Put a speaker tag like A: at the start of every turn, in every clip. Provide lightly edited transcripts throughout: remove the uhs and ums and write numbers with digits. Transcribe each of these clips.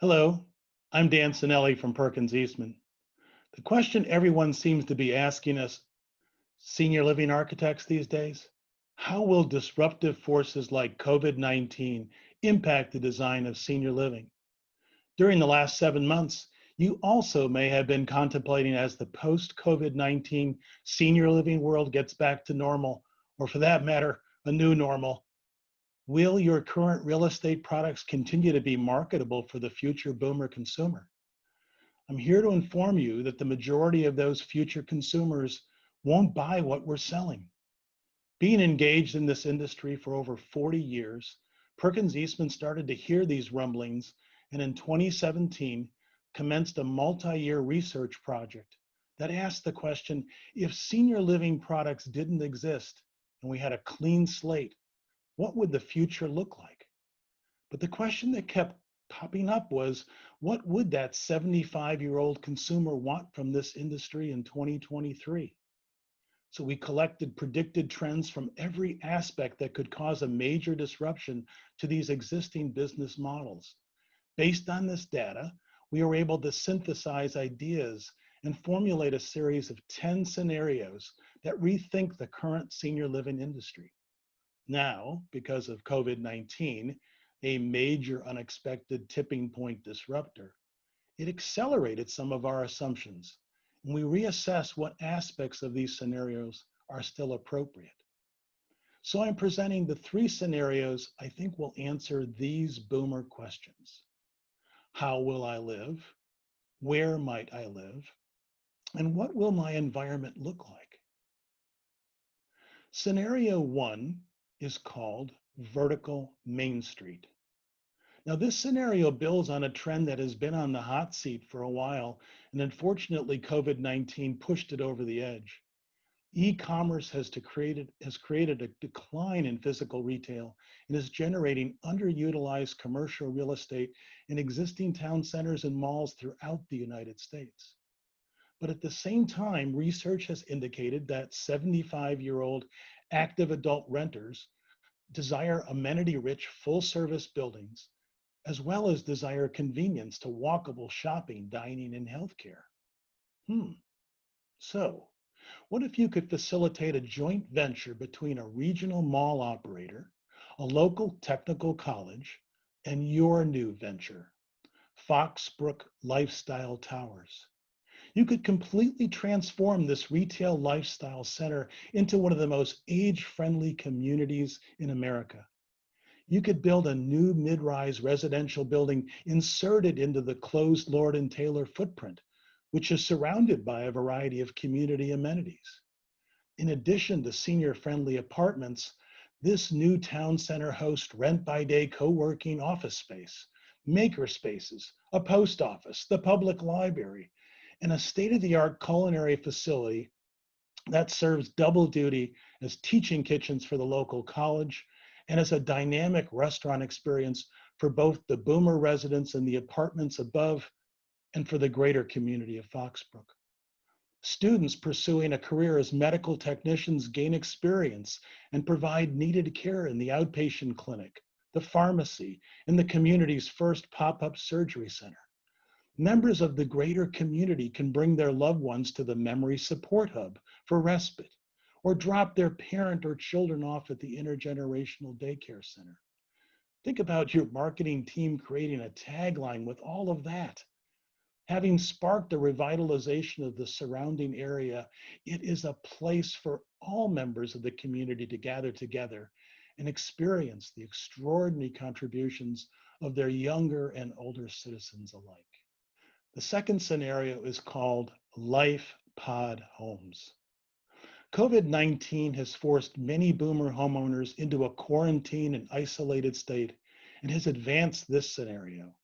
A: Hello, I'm Dan Cinelli from Perkins Eastman. The question everyone seems to be asking us, senior living architects these days, how will disruptive forces like COVID-19 impact the design of senior living? During the last 7 months, you also may have been contemplating as the post-COVID-19 senior living world gets back to normal, or for that matter, a new normal. Will your current real estate products continue to be marketable for the future boomer consumer? I'm here to inform you that the majority of those future consumers won't buy what we're selling. Being engaged in this industry for over 40 years, Perkins Eastman started to hear these rumblings and in 2017 commenced a multi-year research project that asked the question, if senior living products didn't exist and we had a clean slate, what would the future look like? But the question that kept popping up was, what would that 75-year-old consumer want from this industry in 2023? So we collected predicted trends from every aspect that could cause a major disruption to these existing business models. Based on this data, we were able to synthesize ideas and formulate a series of 10 scenarios that rethink the current senior living industry. Now, because of COVID-19, a major unexpected tipping point disruptor, it accelerated some of our assumptions, and we reassess what aspects of these scenarios are still appropriate. So I'm presenting the 3 scenarios I think will answer these boomer questions. How will I live? Where might I live? And what will my environment look like? Scenario 1 is called vertical Main Street. Now, this scenario builds on a trend that has been on the hot seat for a while, and unfortunately, COVID-19 pushed it over the edge. E-commerce has created a decline in physical retail and is generating underutilized commercial real estate in existing town centers and malls throughout the United States. But at the same time, research has indicated that 75-year-old active adult renters desire amenity-rich full-service buildings, as well as desire convenience to walkable shopping, dining, and healthcare. So, what if you could facilitate a joint venture between a regional mall operator, a local technical college, and your new venture, Foxbrook Lifestyle Towers? You could completely transform this retail lifestyle center into one of the most age-friendly communities in America. You could build a new mid-rise residential building inserted into the closed Lord and Taylor footprint, which is surrounded by a variety of community amenities. In addition to senior-friendly apartments, this new town center hosts rent-by-day co-working office space, maker spaces, a post office, the public library, and a state-of-the-art culinary facility that serves double duty as teaching kitchens for the local college and as a dynamic restaurant experience for both the boomer residents in the apartments above and for the greater community of Foxbrook. Students pursuing a career as medical technicians gain experience and provide needed care in the outpatient clinic, the pharmacy, and the community's first pop-up surgery center. Members of the greater community can bring their loved ones to the Memory Support Hub for respite, or drop their parent or children off at the intergenerational daycare center. Think about your marketing team creating a tagline with all of that. Having sparked a revitalization of the surrounding area, it is a place for all members of the community to gather together and experience the extraordinary contributions of their younger and older citizens alike. The second scenario is called LifePod Homes. COVID-19 has forced many boomer homeowners into a quarantine and isolated state and has advanced this scenario.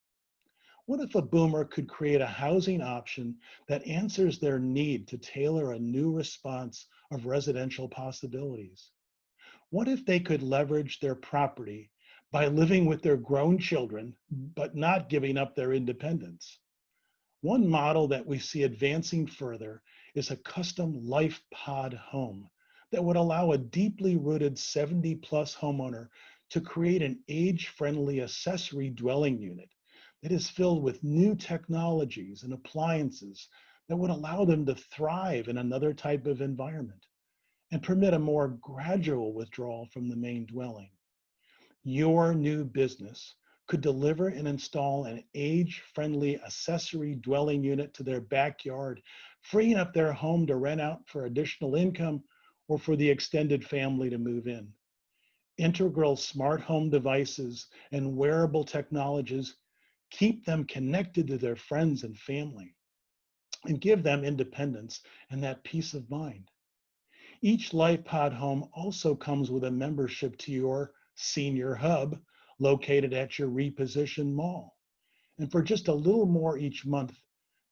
A: What if a boomer could create a housing option that answers their need to tailor a new response of residential possibilities? What if they could leverage their property by living with their grown children, but not giving up their independence? One model that we see advancing further is a custom LifePod home that would allow a deeply rooted 70-plus homeowner to create an age-friendly accessory dwelling unit that is filled with new technologies and appliances that would allow them to thrive in another type of environment and permit a more gradual withdrawal from the main dwelling. Your new business could deliver and install an age-friendly accessory dwelling unit to their backyard, freeing up their home to rent out for additional income or for the extended family to move in. Integral smart home devices and wearable technologies keep them connected to their friends and family and give them independence and that peace of mind. Each LifePod home also comes with a membership to your senior hub located at your repositioned mall. And for just a little more each month,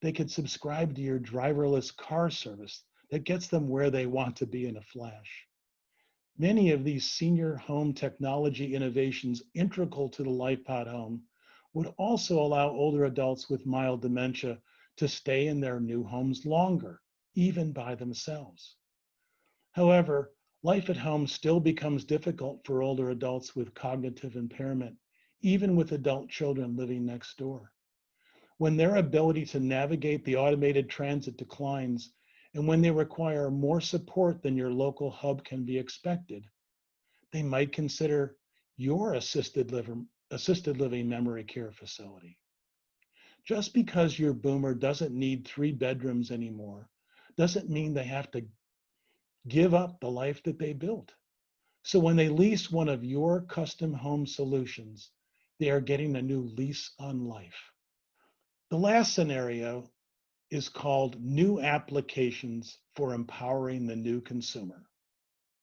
A: they could subscribe to your driverless car service that gets them where they want to be in a flash. Many of these senior home technology innovations integral to the LifePod home would also allow older adults with mild dementia to stay in their new homes longer, even by themselves. However, life at home still becomes difficult for older adults with cognitive impairment, even with adult children living next door. When their ability to navigate the automated transit declines, and when they require more support than your local hub can be expected, they might consider your assisted living memory care facility. Just because your boomer doesn't need 3 bedrooms anymore doesn't mean they have to give up the life that they built. So when they lease one of your custom home solutions, they are getting a new lease on life. The last scenario is called new applications for empowering the new consumer.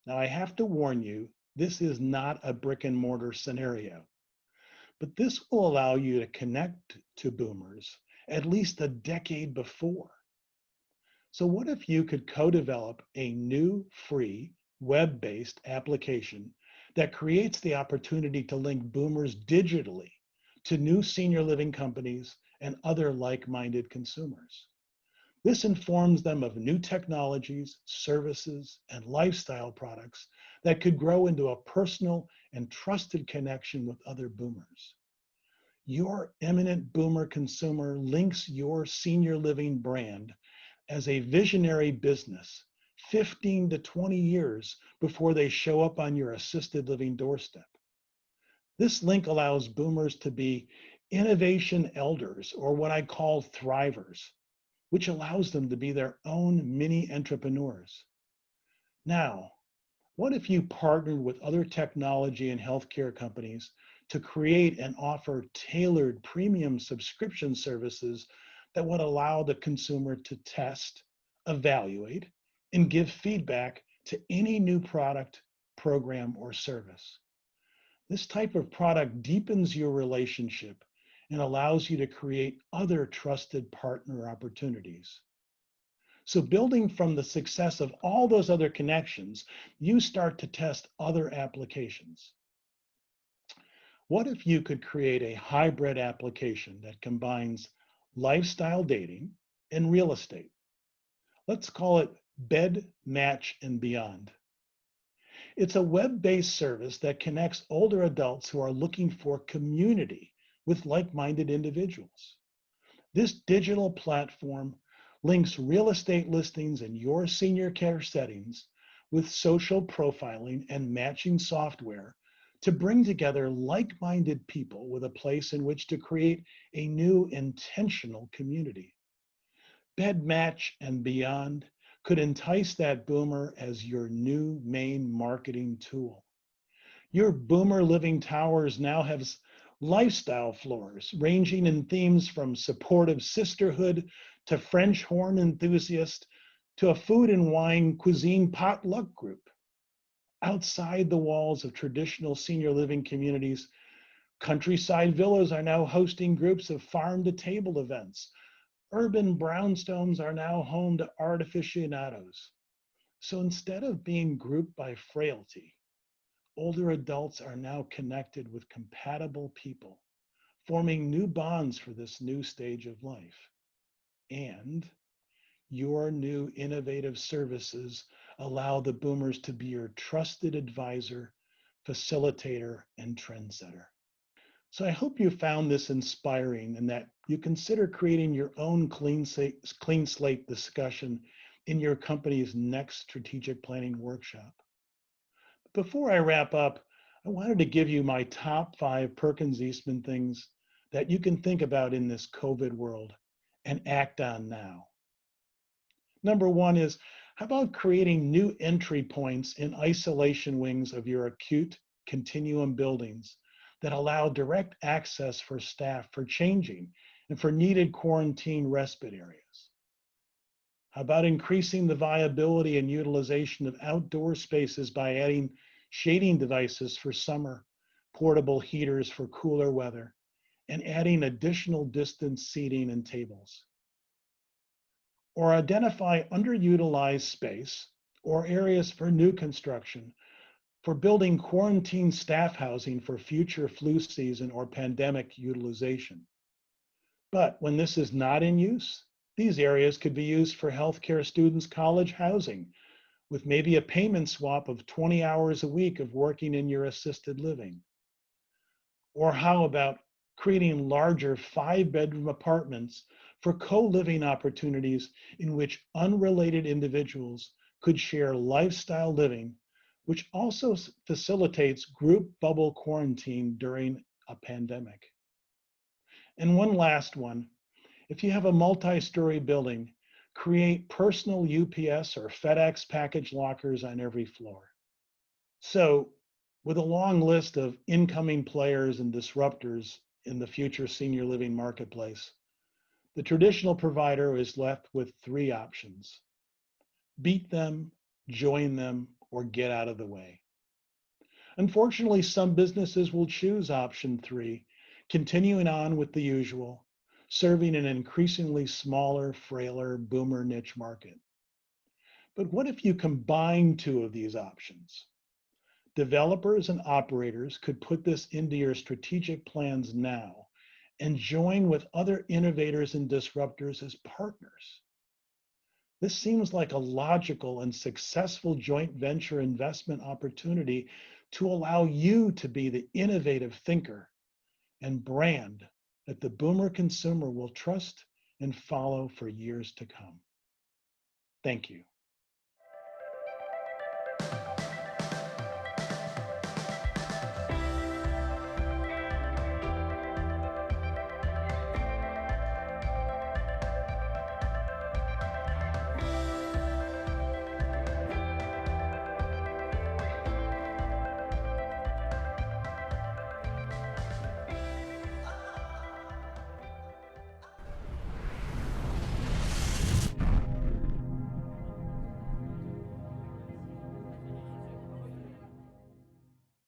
A: Now, I have to warn you, this is not a brick and mortar scenario, but this will allow you to connect to boomers at least a decade before. So what if you could co-develop a new free web-based application that creates the opportunity to link boomers digitally to new senior living companies and other like-minded consumers? This informs them of new technologies, services, and lifestyle products that could grow into a personal and trusted connection with other boomers. Your eminent boomer consumer links your senior living brand as a visionary business 15 to 20 years before they show up on your assisted living doorstep. This link allows boomers to be innovation elders, or what I call thrivers, which allows them to be their own mini entrepreneurs. Now, what if you partnered with other technology and healthcare companies to create and offer tailored premium subscription services that would allow the consumer to test, evaluate, and give feedback to any new product, program, or service? This type of product deepens your relationship and allows you to create other trusted partner opportunities. So building from the success of all those other connections, you start to test other applications. What if you could create a hybrid application that combines lifestyle dating and real estate? Let's call it BedMatch and Beyond. It's a web-based service that connects older adults who are looking for community with like-minded individuals. This digital platform links real estate listings in your senior care settings with social profiling and matching software to bring together like-minded people with a place in which to create a new intentional community. BedMatch and Beyond could entice that boomer as your new main marketing tool. Your boomer living towers now have lifestyle floors ranging in themes from supportive sisterhood to French horn enthusiast to a food and wine cuisine potluck group. Outside the walls of traditional senior living communities, countryside villas are now hosting groups of farm to table events. Urban brownstones are now home to art aficionados. So instead of being grouped by frailty, older adults are now connected with compatible people, forming new bonds for this new stage of life. And your new innovative services allow the boomers to be your trusted advisor, facilitator, and trendsetter. So I hope you found this inspiring and that you consider creating your own clean slate discussion in your company's next strategic planning workshop. Before I wrap up, I wanted to give you my top 5 Perkins Eastman things that you can think about in this COVID world and act on now. Number 1 is, how about creating new entry points in isolation wings of your acute continuum buildings that allow direct access for staff for changing and for needed quarantine respite areas? How about increasing the viability and utilization of outdoor spaces by adding shading devices for summer, portable heaters for cooler weather, and adding additional distance seating and tables? Or identify underutilized space or areas for new construction for building quarantine staff housing for future flu season or pandemic utilization. But when this is not in use, these areas could be used for healthcare students' college housing with maybe a payment swap of 20 hours a week of working in your assisted living. Or how about creating larger 5-bedroom apartments for co-living opportunities in which unrelated individuals could share lifestyle living, which also facilitates group bubble quarantine during a pandemic? And one last one, if you have a multi-story building, create personal UPS or FedEx package lockers on every floor. So, with a long list of incoming players and disruptors in the future senior living marketplace, the traditional provider is left with 3 options: beat them, join them, or get out of the way. Unfortunately, some businesses will choose option 3, continuing on with the usual, serving an increasingly smaller, frailer, boomer niche market. But what if you combine 2 of these options? Developers and operators could put this into your strategic plans now and join with other innovators and disruptors as partners. This seems like a logical and successful joint venture investment opportunity to allow you to be the innovative thinker and brand that the boomer consumer will trust and follow for years to come. Thank you.